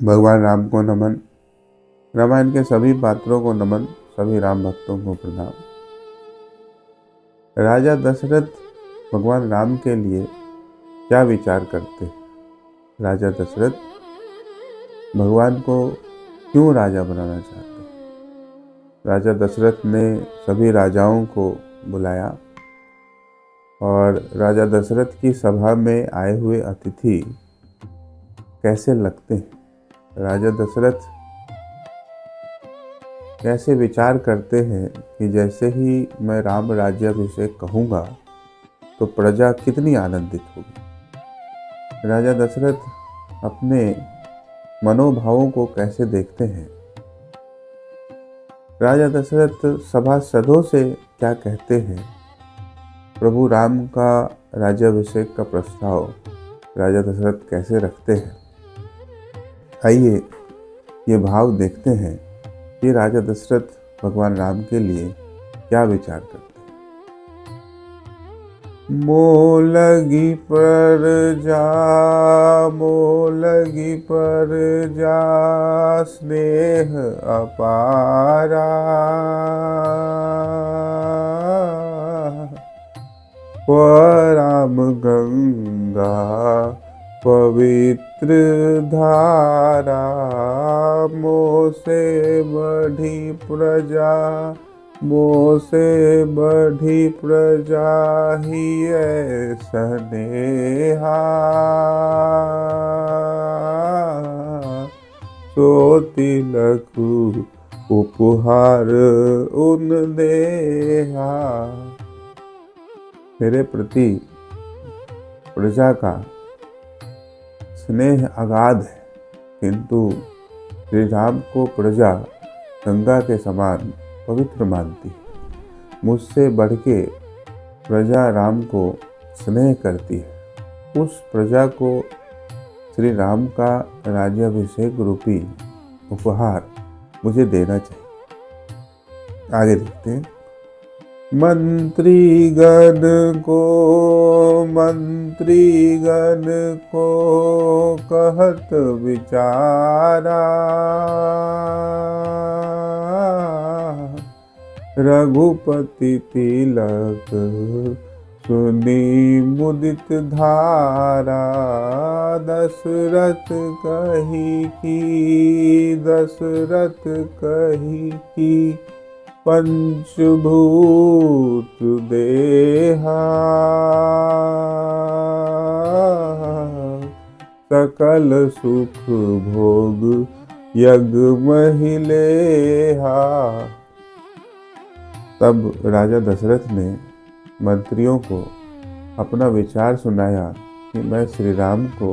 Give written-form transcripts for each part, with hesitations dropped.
भगवान राम को नमन। रामायण के सभी पात्रों को नमन। सभी राम भक्तों को प्रणाम। राजा दशरथ भगवान राम के लिए क्या विचार करते? राजा दशरथ भगवान को क्यों राजा बनाना चाहते? राजा दशरथ ने सभी राजाओं को बुलाया और राजा दशरथ की सभा में आए हुए अतिथि कैसे लगते हैं, राजा दशरथ कैसे विचार करते हैं कि जैसे ही मैं राम राज्याभिषेक कहूँगा तो प्रजा कितनी आनंदित होगी। राजा दशरथ अपने मनोभावों को कैसे देखते हैं। राजा दशरथ सभासदों से क्या कहते हैं। प्रभु राम का राज्याभिषेक का प्रस्ताव राजा दशरथ कैसे रखते हैं। आइए ये भाव देखते हैं कि राजा दशरथ भगवान राम के लिए क्या विचार करते हैं। मोलगी पर जा स्नेह अपारा, राम गंगा पवित्र धारा, मोह से बढ़ी प्रजा, मोह से बढ़ी प्रजा ही स्नेहा, सो तिलक उपहार उन देहा। मेरे प्रति प्रजा का स्नेह अगाध है, किंतु श्री राम को प्रजा गंगा के समान पवित्र मानती है। मुझसे बढ़ के प्रजा राम को स्नेह करती है। उस प्रजा को श्री राम का राज्याभिषेक रूपी उपहार मुझे देना चाहिए। आगे देखते हैं। मंत्रीगण को कहत विचारा, रघुपति तिलक सुनी मुदित धारा, दशरथ कही की पंचभूत देहा, सकल सुख भोग यज्ञ महिलेहा। तब राजा दशरथ ने मंत्रियों को अपना विचार सुनाया कि मैं श्री राम को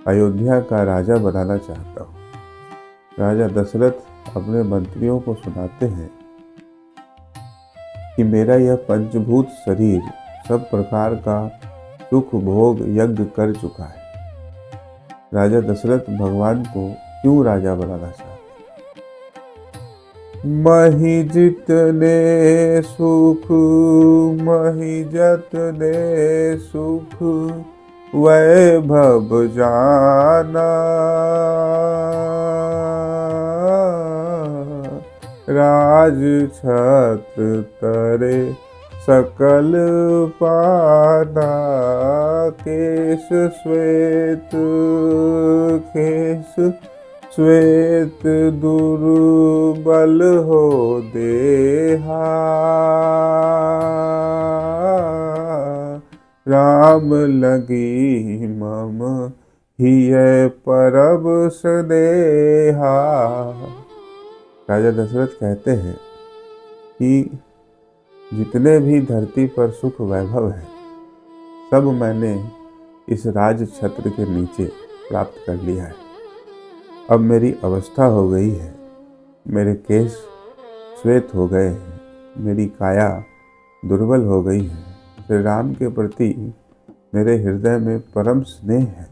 अयोध्या का राजा बनाना चाहता हूँ। राजा दशरथ अपने मंत्रियों को सुनाते हैं कि मेरा यह पंचभूत शरीर सब प्रकार का सुख भोग यज्ञ कर चुका है। राजा दशरथ भगवान को क्यों राजा बनाना चाहते? मही जितने सुख वैभव जाना, राज छत्र तरे सकल पाना, केश श्वेत दुर्बल हो देहा, राम लगी मम हिय परब स्नेहा। राजा दशरथ कहते हैं कि जितने भी धरती पर सुख वैभव है सब मैंने इस राज छत्र के नीचे प्राप्त कर लिया है। अब मेरी अवस्था हो गई है, मेरे केश श्वेत हो गए हैं, मेरी काया दुर्बल हो गई है। श्री राम के प्रति मेरे हृदय में परम स्नेह है।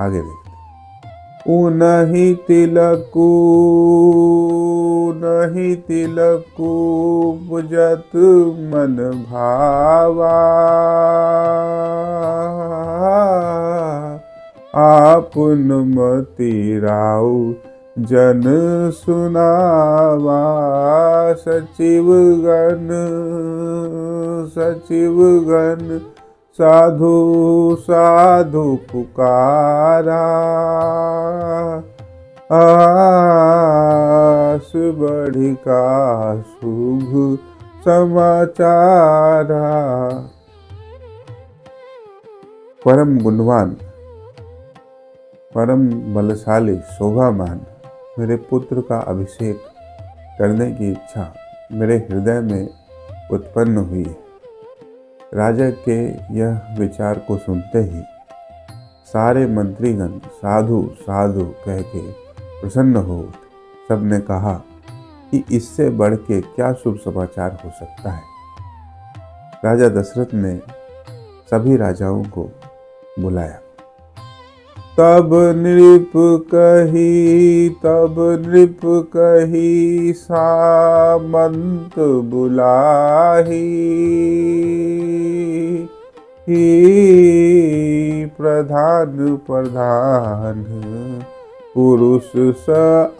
आगे देखते। उनहि तिलकू बुझत मन भावा, आपुन मति राउ जन सुनावा। सचिवगण साधु साधु पुकारा। आस बढ़िका शुभ समाचारा। परम गुणवान परम बलशाली शोभामान मेरे पुत्र का अभिषेक करने की इच्छा मेरे हृदय में उत्पन्न हुई है। राजा के यह विचार को सुनते ही सारे मंत्रीगण साधु साधु कह के प्रसन्न हो उठे। सबने कहा कि इससे बढ़ के क्या शुभ समाचार हो सकता है। राजा दशरथ ने सभी राजाओं को बुलाया। तब नृप कही सामंत बुलाही। प्रधान पुरुष स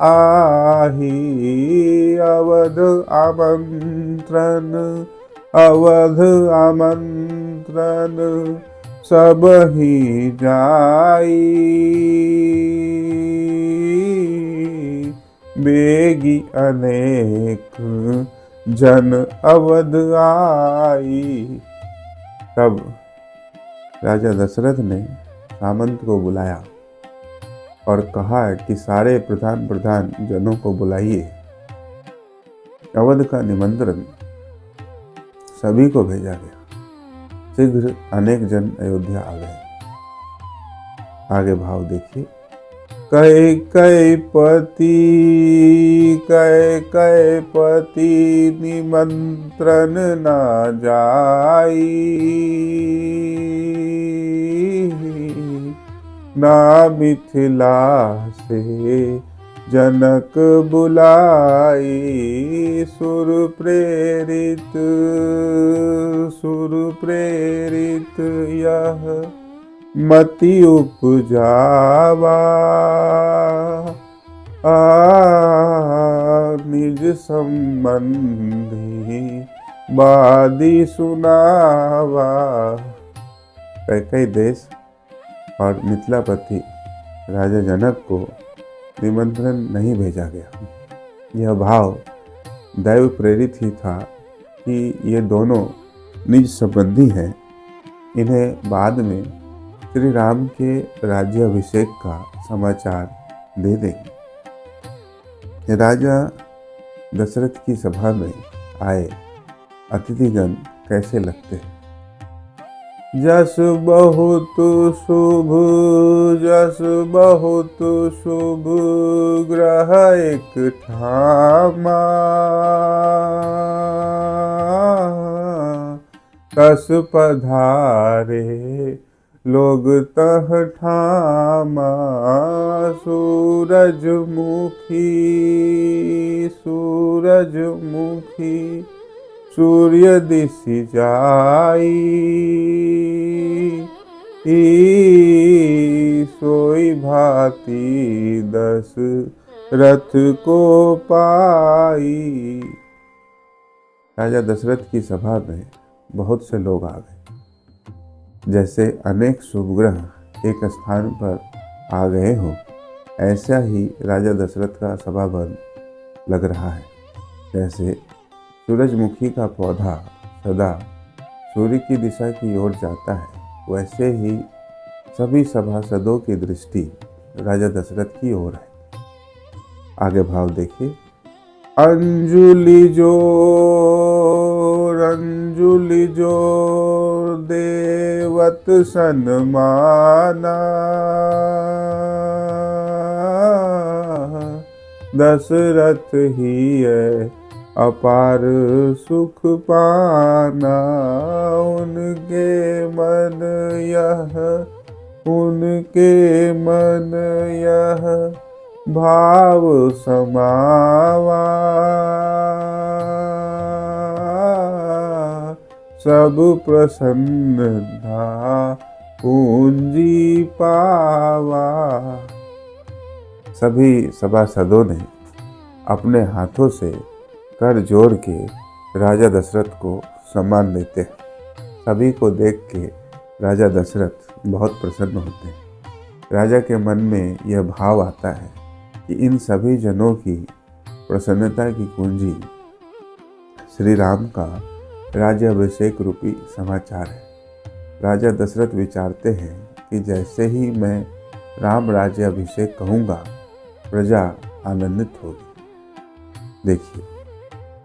आही। अवध आमंत्रण सब ही जाई। बेगी अनेक जन अवध आई। तब राजा दशरथ ने सामंत को बुलाया और कहा कि सारे प्रधान जनों को बुलाइए। अवध का निमंत्रण सभी को भेजा गया। शीघ्र अनेक जन अयोध्या आ गए। आगे भाव देखिए। कै पति निमंत्रण न जाई। ना मिथिला से जनक बुलाई। सुर प्रेरित यह मति उपजावा। निज संबंधी बादी सुनावा। कई देश और मिथिलापति राजा जनक को निमंत्रण नहीं भेजा गया। यह भाव दैव प्रेरित ही था कि ये दोनों निज संबंधी हैं। इन्हें बाद में श्री राम के राज्याभिषेक का समाचार दे देंगे। राजा दशरथ की सभा में आए अतिथिगण कैसे लगते हैं। जस बहुत शुभ ग्रह एक ठामा। तस पधारे लोग तह ठामा। सूरजमुखी सूर्य दिशि जाई। सोई भांति दशरथ को पाई। राजा दशरथ की सभा में बहुत से लोग आ गए। जैसे अनेक शुभ ग्रह एक स्थान पर आ गए हों, ऐसा ही राजा दशरथ का सभावन लग रहा है। जैसे सूरजमुखी का पौधा सदा सूर्य की दिशा की ओर जाता है, वैसे ही सभी सभासदों की दृष्टि राजा दशरथ की ओर है। आगे भाव देखिए। अंजुलि जोर देवत सन्माना। दशरथ ही है अपार सुख पाना। उनके मन यह भाव समावा। सब प्रसन्नता पूंजी पावा। सभी सभासदों ने अपने हाथों से कर जोड़ के राजा दशरथ को सम्मान देते हैं। सभी को देख के राजा दशरथ बहुत प्रसन्न होते हैं। राजा के मन में यह भाव आता है कि इन सभी जनों की प्रसन्नता की कुंजी श्री राम का राज्याभिषेक रूपी समाचार है। राजा दशरथ विचारते हैं कि जैसे ही मैं राम राज्याभिषेक कहूँगा, प्रजा आनंदित होगी। देखिए,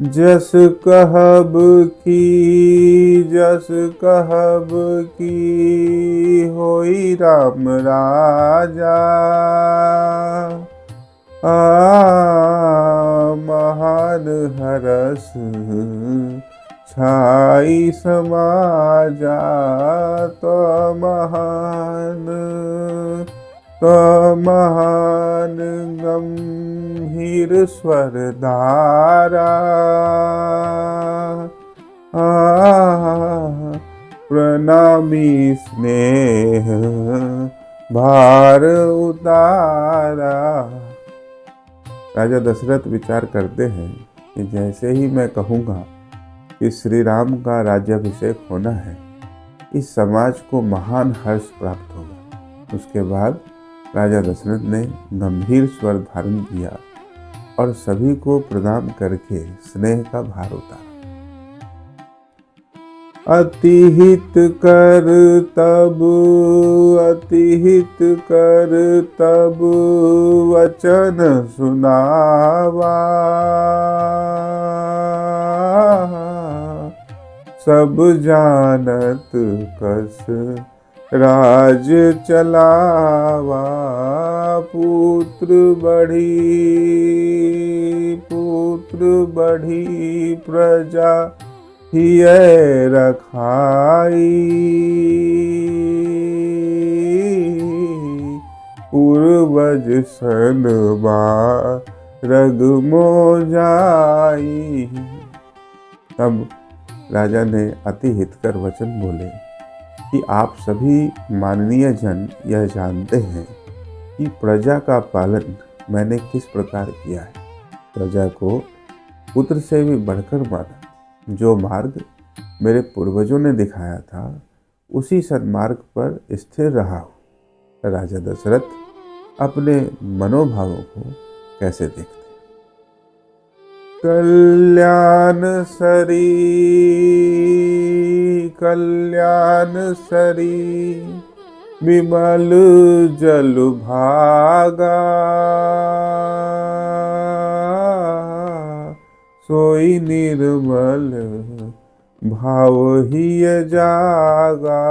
जस कहब की होई राम राजा, महान हरस छाई समाजा। तो महान गंभीर स्वर धारा, प्रणामी स्नेह भार उतारा। राजा दशरथ विचार करते हैं कि जैसे ही मैं कहूँगा कि श्री राम का राज्याभिषेक होना है, इस समाज को महान हर्ष प्राप्त होगा। उसके बाद राजा दशरथ ने गंभीर स्वर धारण किया और सभी को प्रणाम करके स्नेह का भार उतारा। अतिहित कर तब वचन सुनावा, सब जानत कस राज चलावा। पुत्र बढ़ी प्रजा हिय रखाई, पूर्वज सन रग मो जाई। तब राजा ने अति हितकर वचन बोले कि आप सभी माननीय जन यह जानते हैं कि प्रजा का पालन मैंने किस प्रकार किया है। प्रजा को पुत्र से भी बढ़कर माना। जो मार्ग मेरे पूर्वजों ने दिखाया था, उसी सन्मार्ग पर स्थिर रहा हूँ। राजा दशरथ अपने मनोभावों को कैसे देखते? कल्याण सरी विमल जल भागा, सोई निर्मल भाव हिय जागा।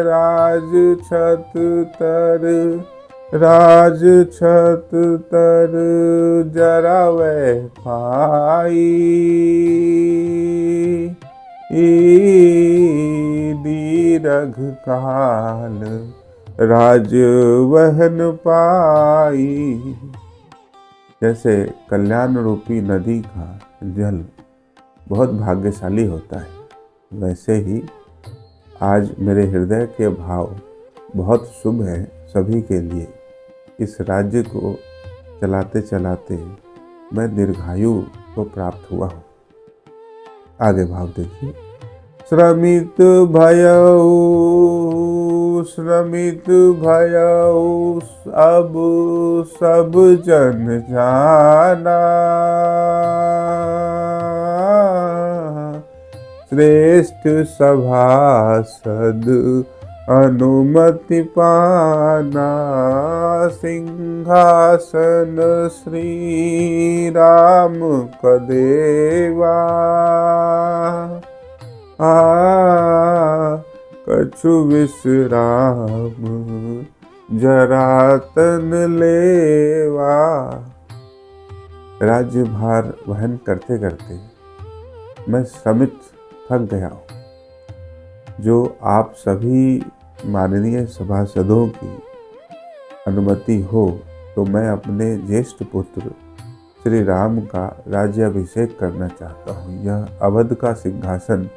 राज छत तर जरावे पाई, दीर्घ काल राज वहन पाई। जैसे कल्याण रूपी नदी का जल बहुत भाग्यशाली होता है, वैसे ही आज मेरे हृदय के भाव बहुत शुभ हैं सभी के लिए। इस राज्य को चलाते चलाते मैं दीर्घायु को प्राप्त हुआ हूँ। आगे भाव देखिए। श्रमित भयऊ अब सब जन जाना, श्रेष्ठ सभासद अनुमति पाना। सिंहासन श्री राम कदेवा, कछु विश्राम जरातन लेवा। राज्य भार वहन करते करते मैं श्रमित थक गया हूँ। जो आप सभी माननीय सभासदों की अनुमति हो तो मैं अपने ज्येष्ठ पुत्र श्री राम का राज्याभिषेक करना चाहता हूँ। यह अवध का सिंहासन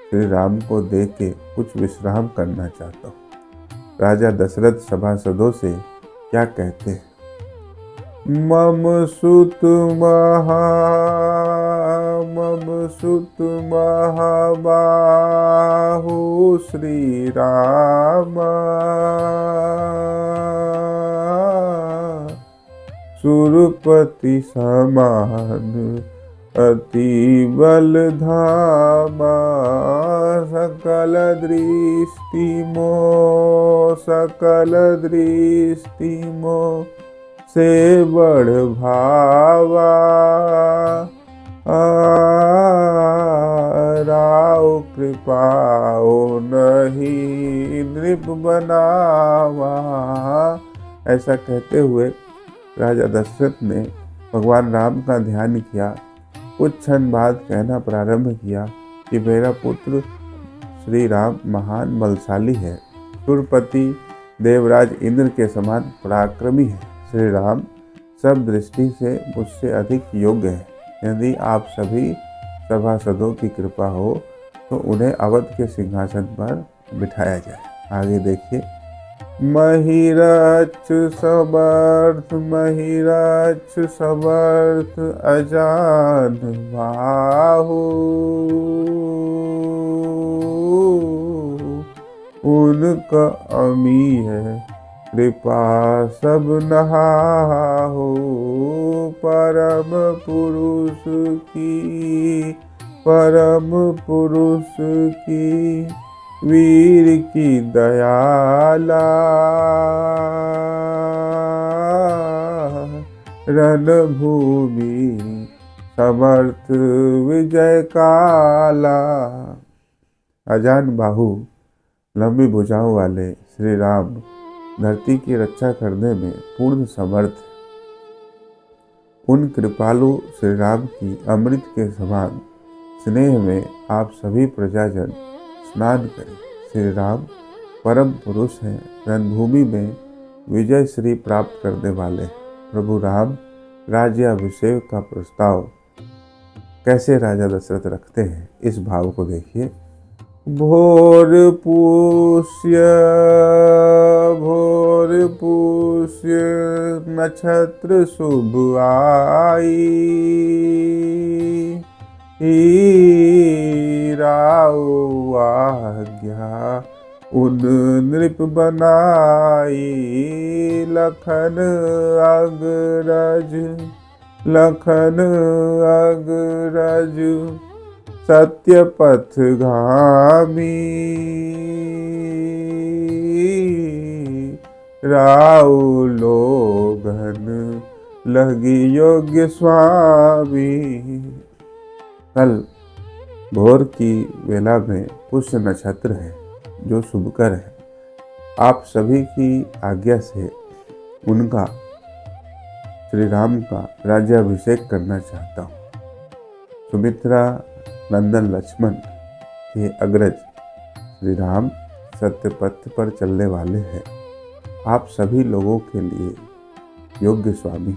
श्री राम को दे के कुछ विश्राम करना चाहता हूँ। राजा दशरथ सभासदों से क्या कहते हैं? मम सुत महाबाहु श्री राम सुरपति समान अति बल धामा सकल दृष्टि मो से बड़ भावा राव कृपाओ नहीं नृप बनावा। ऐसा कहते हुए राजा दशरथ ने भगवान राम का ध्यान किया। कुछ क्षण बाद कहना प्रारंभ किया कि मेरा पुत्र श्री राम महान बलशाली है, सुरपति देवराज इंद्र के समान पराक्रमी है। श्री राम सब दृष्टि से मुझसे अधिक योग्य है। यदि आप सभी सभासदों की कृपा हो तो उन्हें अवध के सिंहासन पर बिठाया जाए। आगे देखिए। महिरच समर्थ अजान बाहु उनका अमी है कृपा सब नहाहु परम पुरुष की वीर की दयाला रणभूमि समर्थ विजय काला। अजान बाहु लंबी भुजाओं वाले श्री राम धरती की रक्षा करने में पूर्ण समर्थ है। उन कृपालु श्री राम की अमृत के समान स्नेह में आप सभी प्रजाजन स्नान करें। श्री राम परम पुरुष हैं, रणभूमि में विजय श्री प्राप्त करने वाले। प्रभु राम राज्याभिषेक का प्रस्ताव कैसे राजा दशरथ रखते हैं, इस भाव को देखिए। भोर पुष्य नक्षत्र शुभ आई राव आज्ञा उन नृप बनाई लखन अग्रज सत्य पथ गामी राव लोगन लगी योग्य स्वामी। कल भोर की वेला में पुष्य नक्षत्र है जो शुभकर है। आप सभी की आज्ञा से उनका श्री राम का राज्याभिषेक करना चाहता हूँ। सुमित्रा नंदन लक्ष्मण के अग्रज श्री राम सत्य पथ पर चलने वाले हैं। आप सभी लोगों के लिए योग्य स्वामी।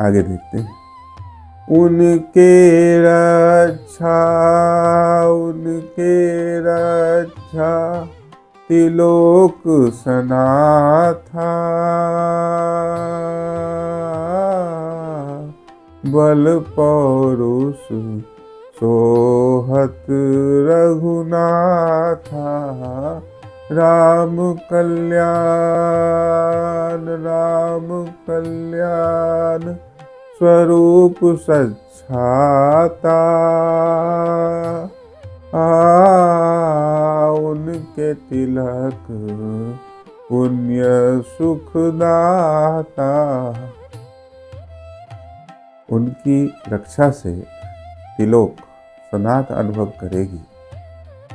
आगे देखते हैं। उनके रक्षा तिलोक सनाथा बल पौरुष सोहत रघुनाथा राम कल्याण स्वरूप सच्छाता उनके तिलक पुण्य सुखदाता। उनकी रक्षा से तिलोक सनात अनुभव करेगी।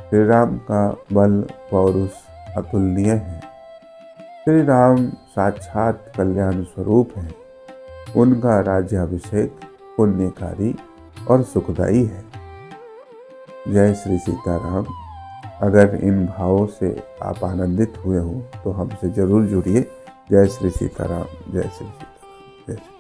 श्री राम का बल पौरुष अतुलनीय है। श्री राम साक्षात कल्याण स्वरूप है। उनका राज्याभिषेक पुण्यकारी और सुखदायी है। जय श्री सीताराम। अगर इन भावों से आप आनंदित हुए हो तो हमसे जरूर जुड़िए। जय श्री सीताराम। जय श्री सीताराम। जय श्री